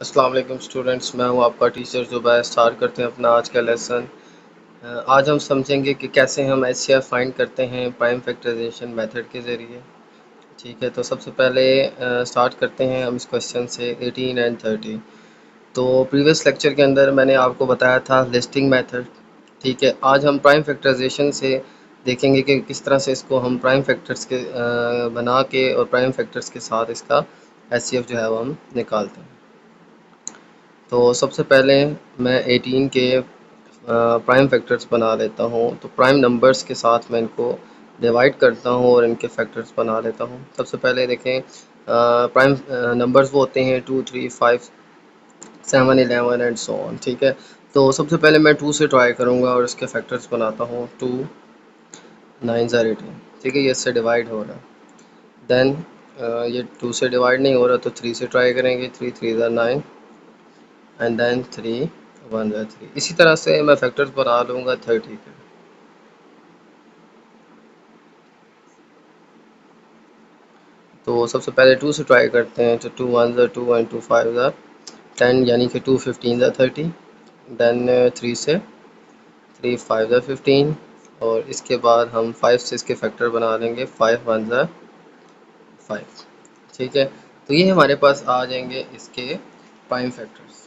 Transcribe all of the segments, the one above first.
अस्सलाम वालेकुम स्टूडेंट्स, मैं हूं आपका टीचर ज़ुबैर। स्टार्ट करते हैं अपना आज का लेसन। आज हम समझेंगे कि कैसे हम एचसीएफ फाइंड करते हैं प्राइम फैक्टराइजेशन मेथड के ज़रिए। ठीक है, तो सबसे पहले स्टार्ट करते हैं हम इस क्वेश्चन से 18 एंड 30। तो प्रीवियस लेक्चर के अंदर मैंने आपको बताया था लिस्टिंग मेथड। ठीक है, आज हम प्राइम फैक्टराइजेशन से देखेंगे कि किस तरह से इसको हम प्राइम फैक्टर्स के बना के और प्राइम फैक्टर्स के साथ इसका एचसीएफ जो है वो हम निकालते हैं। तो सबसे पहले मैं 18 के प्राइम फैक्टर्स बना लेता हूँ। तो प्राइम नंबर्स के साथ मैं इनको डिवाइड करता हूँ और इनके फैक्टर्स बना लेता हूँ। सबसे पहले देखें, प्राइम नंबर्स वो होते हैं 2, 3, 5, 7, 11 एंड सो ऑन। ठीक है, तो सबसे पहले मैं 2 से ट्राई करूँगा और इसके फैक्टर्स बनाता हूँ। 2 9 ज़ार 18। ठीक है, ये इससे डिवाइड हो रहा है। देन ये 2 से डिवाइड नहीं हो रहा तो 3 से ट्राई करेंगे। 3 3 ज़ार 9 एंड देन 3 1 ज़ार 3। इसी तरह से मैं फैक्टर्स बना लूँगा 30 के। तो सबसे पहले 2 से ट्राई करते हैं। तो 2 1 ज़ार 2 एंड 2 5 ज़ार 10, यानी कि 2 15 ज़ार 30। देन 3 से 3 5 ज़ार 15 और इसके बाद हम 5 से इसके फैक्टर बना लेंगे। 5 1 ज़ार 5। ठीक है, तो ये हमारे पास आ जाएंगे इसके प्राइम फैक्टर्स।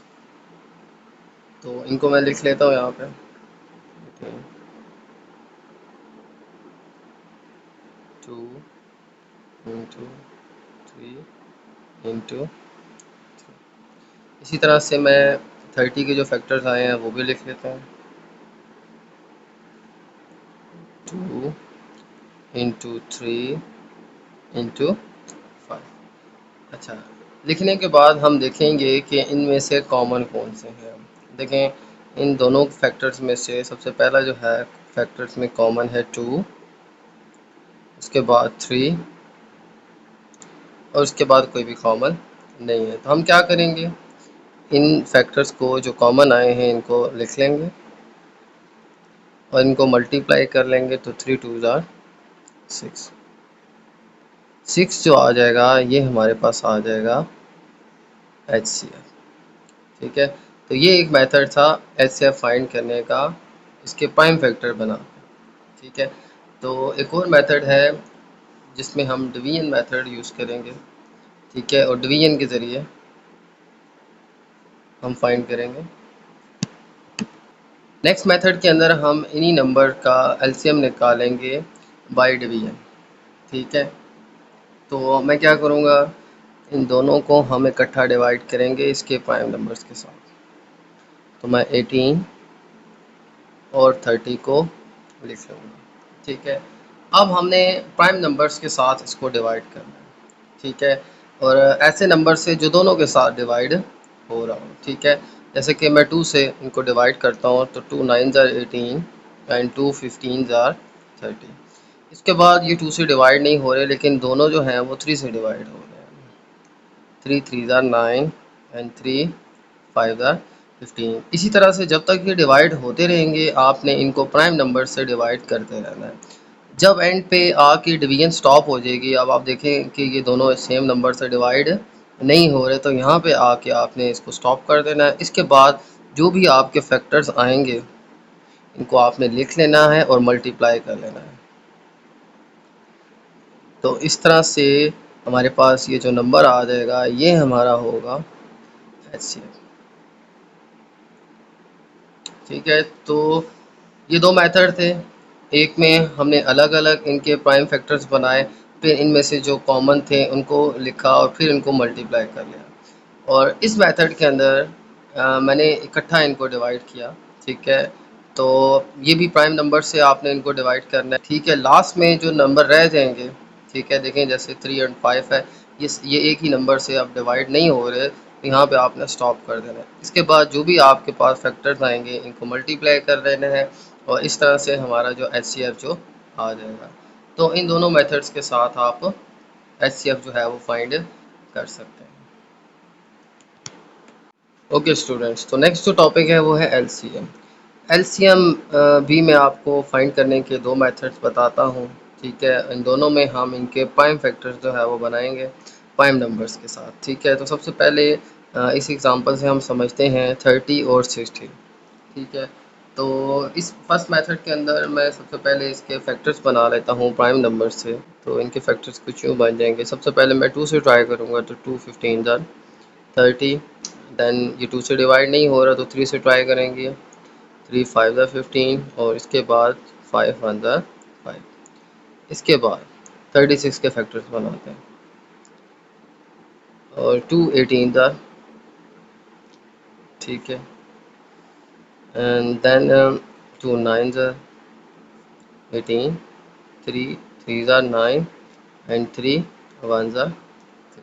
तो इनको मैं लिख लेता हूँ यहाँ पे। 2 इंटू 3 इंटू। इसी तरह से मैं 30 के जो फैक्टर्स आए हैं वो भी लिख लेता हूँ। 2 इंटू 3 इंटू 5। अच्छा, लिखने के बाद हम देखेंगे कि इनमें से कॉमन कौन से हैं। देखें, इन दोनों फैक्टर्स में से सबसे पहला जो है फैक्टर्स में कॉमन है 2, उसके बाद 3 और उसके बाद कोई भी कॉमन नहीं है। तो हम क्या करेंगे, इन फैक्टर्स को जो कॉमन आए हैं इनको लिख लेंगे और इनको मल्टीप्लाई कर लेंगे। तो 3 2 ज़ार 6। 6 जो आ जाएगा ये हमारे पास आ जाएगा एचसीएफ। ठीक है, तो ये एक मेथड था एचसीएफ फाइंड करने का, इसके प्राइम फैक्टर बना। ठीक है, तो एक और मेथड है जिसमें हम डिवीजन मेथड यूज़ करेंगे। ठीक है, और डिवीजन के ज़रिए हम फाइंड करेंगे। नेक्स्ट मेथड के अंदर हम इन्हीं नंबर का एलसीएम निकालेंगे बाय डिवीजन। ठीक है, तो मैं क्या करूँगा, इन दोनों को हम इकट्ठा डिवाइड करेंगे इसके प्राइम नंबर्स के साथ। तो मैं 18 और 30 को लिख लूँगा। ठीक है, अब हमने प्राइम नंबर्स के साथ इसको डिवाइड करना है। ठीक है, और ऐसे नंबर से जो दोनों के साथ डिवाइड हो रहा हो। ठीक है, जैसे कि मैं 2 से इनको डिवाइड करता हूँ। तो 2 9 ज़ार 18 एंड 2 15 ज़ार 30। इसके बाद ये 2 से डिवाइड नहीं हो रहे, लेकिन दोनों जो हैं वो 3 से डिवाइड हो रहे हैं। 3 3 ज़ार 9 एंड 3 5 ज़ार 15। इसी तरह से जब तक ये डिवाइड होते रहेंगे आपने इनको प्राइम नंबर से डिवाइड करते रहना है। जब एंड पे आके डिवीजन स्टॉप हो जाएगी, अब आप देखें कि ये दोनों सेम नंबर से डिवाइड नहीं हो रहे, तो यहाँ पे आके आपने इसको स्टॉप कर देना है। इसके बाद जो भी आपके फैक्टर्स आएंगे इनको आपने लिख लेना है और मल्टीप्लाई कर लेना है। तो इस तरह से हमारे पास ये जो नंबर आ जाएगा ये हमारा होगा एचसीएफ। ठीक है, तो ये दो मेथड थे। एक में हमने अलग अलग इनके प्राइम फैक्टर्स बनाए, फिर इनमें से जो कॉमन थे उनको लिखा और फिर इनको मल्टीप्लाई कर लिया। और इस मेथड के अंदर मैंने इकट्ठा इनको डिवाइड किया। ठीक है, तो ये भी प्राइम नंबर से आपने इनको डिवाइड करना है। ठीक है, लास्ट में जो नंबर रह जाएंगे, ठीक है, देखें जैसे 3 और 5 है, ये एक ही नंबर से अब डिवाइड नहीं हो रहे, तो यहाँ पे आपने स्टॉप कर देना है। इसके बाद जो भी आपके पास फैक्टर्स आएंगे इनको मल्टीप्लाई कर देना है और इस तरह से हमारा जो एचसीएफ जो आ जाएगा। तो इन दोनों मेथड्स के साथ आप एचसीएफ जो है वो फाइंड कर सकते हैं। ओके स्टूडेंट्स, तो नेक्स्ट जो टॉपिक है वो है एलसीएम। एलसीएम भी मैं आपको फाइंड करने के दो मेथड्स बताता हूँ। ठीक है, इन दोनों में हम इनके प्राइम फैक्टर्स जो है वो बनाएंगे प्राइम नंबर्स के साथ। ठीक है, तो सबसे पहले इस एग्जांपल से हम समझते हैं 30 और 60। ठीक है, तो इस फर्स्ट मेथड के अंदर मैं सबसे पहले इसके फैक्टर्स बना लेता हूँ प्राइम नंबर से। तो इनके फैक्टर्स कुछ यूँ बन जाएंगे। सबसे पहले मैं 2 से ट्राई करूँगा, तो 2 15 ज़ार 30। देन ये 2 से डिवाइड नहीं हो रहा तो 3 से ट्राई करेंगे, 3 5 ज़ार 15, और इसके बाद 5 1 ज़ार 5। इसके बाद 36 के फैक्टर्स बनाते हैं, और 2 18 ज़ार, ठीक है, एंड देन 2 9 ज़ार 18, 3 3 ज़ार 9, एंड 3 1 ज़ार 3।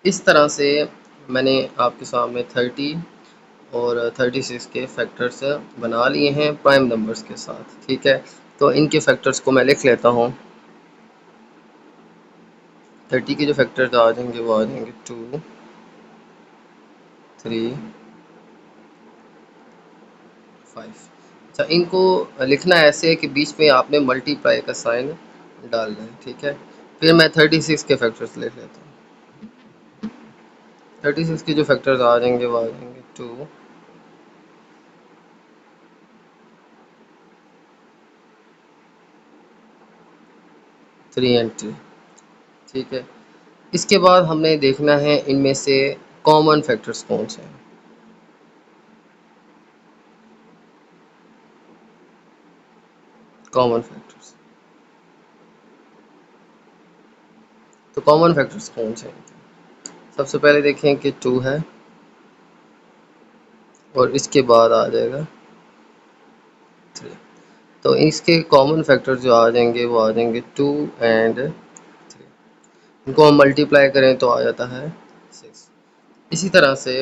इस तरह से मैंने आपके सामने 30 और 36 के फैक्टर्स बना लिए हैं प्राइम नंबर्स के साथ। ठीक है, तो इनके फैक्टर्स को मैं लिख लेता हूँ। 30 के जो फैक्टर्स आ जाएंगे वो आ जाएंगे 2 3 5। अच्छा, इनको लिखना ऐसे है कि बीच में आपने मल्टीप्लाई का साइन डालना है। ठीक है, फिर मैं 36 के फैक्टर्स लिख लेता हूँ। 36 के जो फैक्टर्स आ जाएंगे वो आ जाएंगे 2 3 एंड 3। ठीक है, इसके बाद हमने देखना है इनमें से कॉमन फैक्टर्स कौन से हैं। कॉमन फैक्टर्स, तो कॉमन फैक्टर्स कौन से हैं? सबसे पहले देखें कि 2 है, और इसके बाद आ जाएगा 3। तो इसके कॉमन फैक्टर जो आ जाएंगे वो आ जाएंगे 2 एंड 3। इनको हम मल्टीप्लाई करें तो आ जाता है 6। इसी तरह से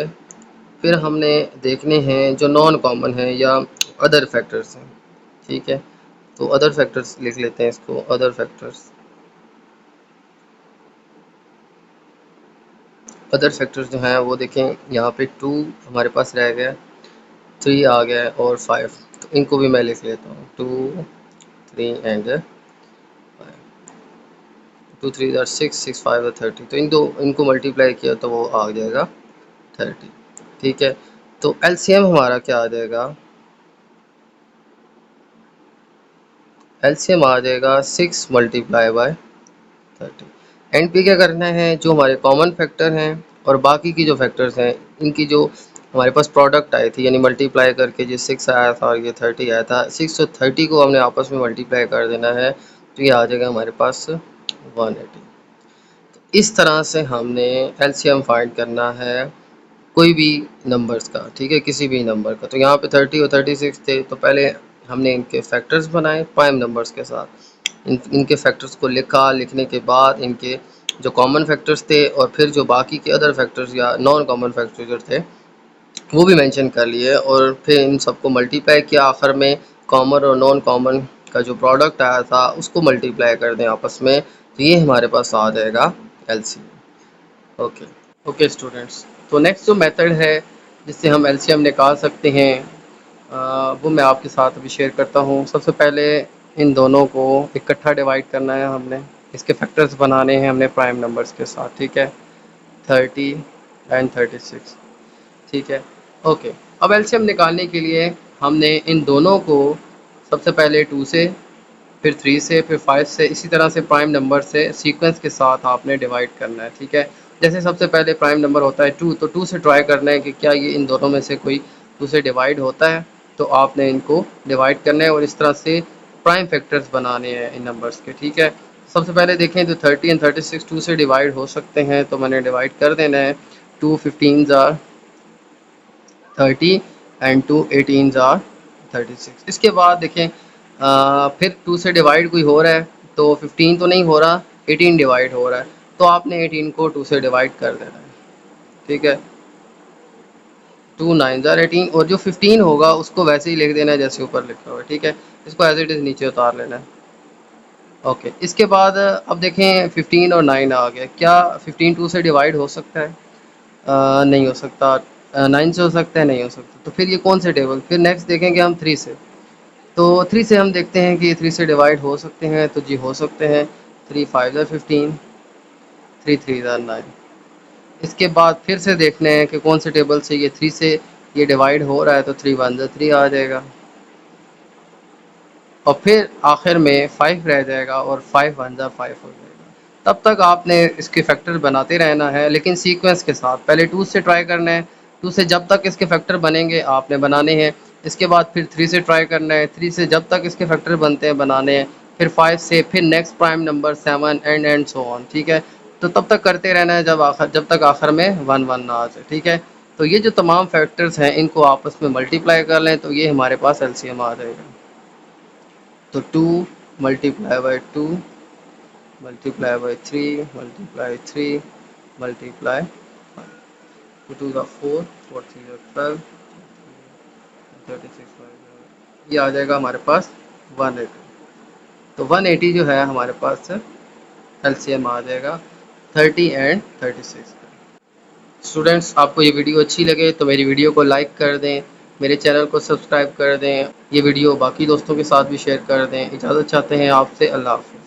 फिर हमने देखने हैं जो नॉन कॉमन है या अदर फैक्टर्स हैं। ठीक है, तो अदर फैक्टर्स लिख लेते हैं इसको। अदर फैक्टर्स जो हैं वो देखें, यहाँ पे 2 हमारे पास रह गया, 3 आ गया है, और 5। तो इनको भी मैं लिख लेता हूँ, 2 3 एंड 5। 2 3 ज़ार 6, 6 5 ज़ार 30। तो इनको मल्टीप्लाई किया तो वो आ जाएगा 30। ठीक है, तो एलसीएम हमारा क्या आ जाएगा? एलसीएम आ जाएगा 6 मल्टीप्लाई बाय 30। एंड पे क्या करना है, जो हमारे कॉमन फैक्टर हैं और बाकी की जो फैक्टर्स हैं इनकी जो हमारे पास प्रोडक्ट आई थी, यानी मल्टीप्लाई करके जो 6 आया था और ये 30 आया था, 6 और 30 को हमने आपस में मल्टीप्लाई कर देना है, तो ये आ जाएगा हमारे पास 180। इस तरह से हमने एलसीएम फाइंड करना है कोई भी नंबर्स का। ठीक है, किसी भी नंबर का। तो यहाँ पे 30 और 36 थे, तो पहले हमने इनके फैक्टर्स बनाए प्राइम नंबर्स के साथ। इनके फैक्टर्स को लिखा, लिखने के बाद इनके जो कॉमन फैक्टर्स थे और फिर जो बाकी के अदर फैक्टर्स या नॉन कॉमन फैक्टर्स जो थे वो भी मेंशन कर लिए, और फिर इन सबको मल्टीप्लाई किया। आखिर में कॉमन और नॉन कॉमन का जो प्रोडक्ट आया था उसको मल्टीप्लाई कर दें आपस में, तो ये हमारे पास आ जाएगा एलसीएम। ओके। ओके स्टूडेंट्स, तो नेक्स्ट जो मेथड है जिससे हम एलसीएम निकाल सकते हैं, वो मैं आपके साथ अभी शेयर करता हूँ। सबसे पहले इन दोनों को इकट्ठा डिवाइड करना है हमने। इसके फैक्टर्स बनाने हैं हमने प्राइम नंबर्स के साथ। ठीक है, 30 एंड 36। ठीक है, ओके। अब एलसीएम निकालने के लिए हमने इन दोनों को सबसे पहले 2 से, फिर 3 से, फिर 5 से, इसी तरह से प्राइम नंबर से सीक्वेंस के साथ आपने डिवाइड करना है। ठीक है, जैसे सबसे पहले प्राइम नंबर होता है 2, तो 2 से ट्राई करना है कि क्या ये इन दोनों में से कोई 2 से डिवाइड होता है, तो आपने इनको डिवाइड करना है और इस तरह से प्राइम फैक्टर्स बनाने हैं इन नंबर्स के। ठीक है, सबसे पहले देखें तो 30 एंड 36 2 से डिवाइड हो सकते हैं, तो मैंने डिवाइड कर देना है। 2 15 ज़ार 30 एंड 2 18 ज़ार 36। इसके बाद देखें फिर 2 से डिवाइड कोई हो रहा है, तो 15 तो नहीं हो रहा, 18 डिवाइड हो रहा है, तो आपने 18 को 2 से डिवाइड कर देना है। ठीक है, 2 9 ज़ार 18, और जो 15 होगा उसको वैसे ही लिख देना है जैसे ऊपर लिखा हुआ है। ठीक है, इसको एज इट इज़ नीचे उतार लेना है। ओके, इसके बाद अब देखें 15 और 9 आ गया। क्या 15 2 से डिवाइड हो सकता है? नहीं हो सकता। 9 से हो सकता है? नहीं हो सकता। तो फिर ये कौन से टेबल? फिर नेक्स्ट देखेंगे हम 3 से। तो 3 से हम देखते हैं कि 3 से डिवाइड हो सकते हैं, तो जी हो सकते हैं। 3 5 ज़ार 15, 3 3 ज़ार 9। इसके बाद फिर से देखने हैं कि कौन से टेबल से ये 3 से ये डिवाइड हो रहा है, तो 3 वन ज़ा 3 आ जाएगा और फिर आखिर में 5 रह जाएगा और 5 वन ज़ा 5 हो जाएगा। तब तक आपने इसके फैक्टर बनाते रहना है, लेकिन सीक्वेंस के साथ। पहले 2 से ट्राई करना है, 2 से जब तक इसके फैक्टर बनेंगे आपने बनाने हैं। इसके बाद फिर 3 से ट्राई करना है, 3 से जब तक इसके फैक्टर बनते हैं बनाने हैं। फिर 5 से, फिर next prime number 7 and so on, ठीक है। तो तब तक करते रहना है जब तक आखिर में 1 1 ना आ जाए, ठीक है। तो ये जो तमाम फैक्टर्स हैं इनको आपस में मल्टीप्लाई कर लें तो ये हमारे पास एलसीएम आ जाएगा। तो 2 multiply by 2 multiply by 3 multiply 3 multiply 5, 2 2 ज़ा 4, 4 3 ज़ा 12, 36 ये आ जाएगा हमारे पास 180। तो 180 जो है हमारे पास एलसीएम आ जाएगा 30 एंड 36। स्टूडेंट्स, आपको ये वीडियो अच्छी लगे तो मेरी वीडियो को लाइक कर दें, मेरे चैनल को सब्सक्राइब कर दें, ये वीडियो बाकी दोस्तों के साथ भी शेयर कर दें। इजाज़त चाहते हैं आपसे, अल्लाह हाफ़िज़।